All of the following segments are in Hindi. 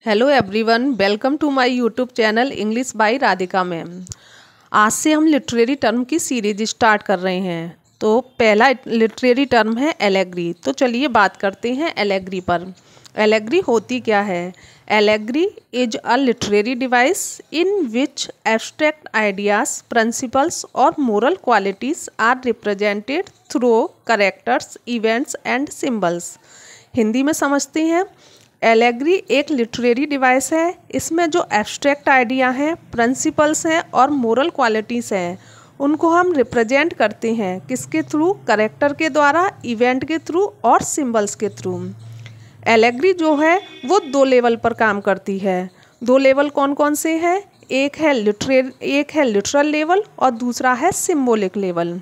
Hello everyone, welcome to my YouTube channel English by Radhika ma'am. आज से हम लिटरेरी टर्म की सीरीज स्टार्ट कर रहे हैं। तो पहला लिटरेरी टर्म है एलेग्री। तो चलिए बात करते हैं एलेग्री पर। एलेग्री होती क्या है? Allegory is a literary device in which abstract ideas, principles और moral qualities are represented through characters, events and symbols. Hindi में समझते हैं। एलेग्री एक लिटरेरी डिवाइस है। इसमें जो एब्स्ट्रैक्ट आइडिया हैं, प्रिंसिपल्स हैं और मोरल क्वालिटीज़ हैं, उनको हम रिप्रेजेंट करते हैं किसके थ्रू? कैरेक्टर के द्वारा, इवेंट के थ्रू और सिंबल्स के थ्रू। एलेग्री जो है वो दो लेवल पर काम करती है। दो लेवल कौन कौन से हैं? एक है लिटरल लेवल और दूसरा है सिंबॉलिक लेवल।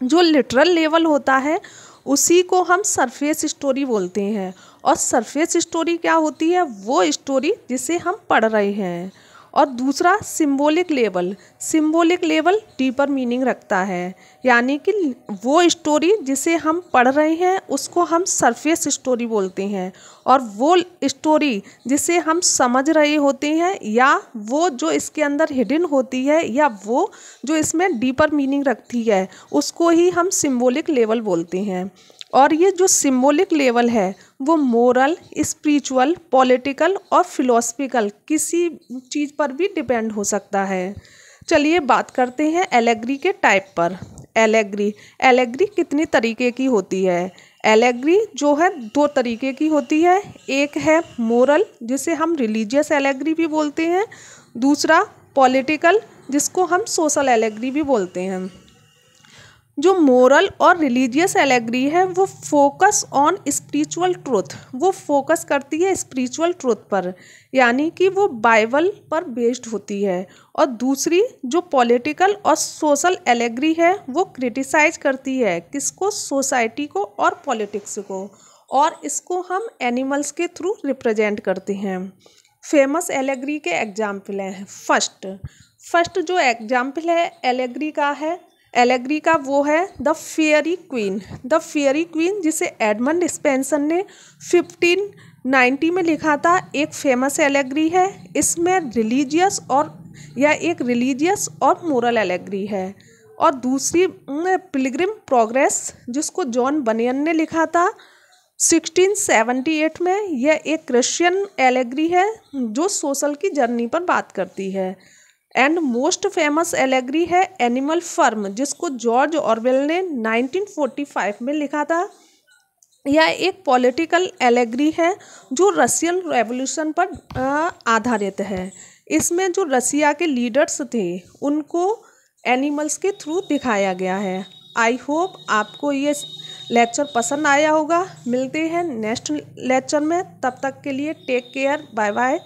जो लिटरल लेवल होता है उसी को हम सरफेस स्टोरी बोलते हैं। और सरफेस स्टोरी क्या होती है? वो स्टोरी जिसे हम पढ़ रहे हैं। और दूसरा सिंबॉलिक लेवल डीपर मीनिंग रखता है। यानी कि वो स्टोरी जिसे हम पढ़ रहे हैं उसको हम सरफेस स्टोरी बोलते हैं। और वो स्टोरी जिसे हम समझ रहे होते हैं या वो जो इसके अंदर हिडन होती है या वो जो इसमें डीपर मीनिंग रखती है उसको ही हम सिंबॉलिक लेवल बोलते हैं। और ये जो सिंबॉलिक लेवल है वो मोरल, स्पिरिचुअल, पॉलिटिकल और फिलोसफिकल किसी चीज़ पर भी डिपेंड हो सकता है। चलिए बात करते हैं एलेग्री के टाइप पर। एलेग्री कितनी तरीके की होती है? एलेग्री जो है दो तरीके की होती है। एक है मोरल, जिसे हम रिलीजियस एलेग्री भी बोलते हैं। दूसरा पॉलिटिकल, जिसको हम सोशल एलेग्री भी बोलते हैं। जो मोरल और रिलीजियस एलेग्री है वो फोकस ऑन स्पिरिचुअल ट्रूथ, वो फोकस करती है स्पिरिचुअल ट्रूथ पर, यानी कि वो बाइबल पर बेस्ड होती है। और दूसरी जो पॉलिटिकल और सोशल एलेग्री है वो क्रिटिसाइज करती है किसको? सोसाइटी को और पॉलिटिक्स को। और इसको हम एनिमल्स के थ्रू रिप्रेजेंट करते हैं। फेमस एलेग्री के एग्जाम्पल हैं। फर्स्ट जो एग्जाम्पल है एलेग्री का वो है द फेयरी क्वीन, जिसे एडमंड स्पेंसर ने 1590 में लिखा था। एक फेमस एलेग्री है। इसमें रिलीजियस और मोरल एलेग्री है। और दूसरी पिलग्रिम प्रोग्रेस, जिसको जॉन बनियन ने लिखा था 1678 में। यह एक क्रिश्चियन एलेग्री है जो सोशल की जर्नी पर बात करती है। एंड मोस्ट फेमस एलेग्री है एनिमल फर्म, जिसको जॉर्ज ऑरवेल ने 1945 में लिखा था। यह एक पॉलिटिकल एलेग्री है जो रशियन रेवोल्यूशन पर आधारित है। इसमें जो रसिया के लीडर्स थे उनको एनिमल्स के थ्रू दिखाया गया है। आई होप आपको ये लेक्चर पसंद आया होगा। मिलते हैं नेक्स्ट लेक्चर में, तब तक के लिए टेक केयर, बाय बाय।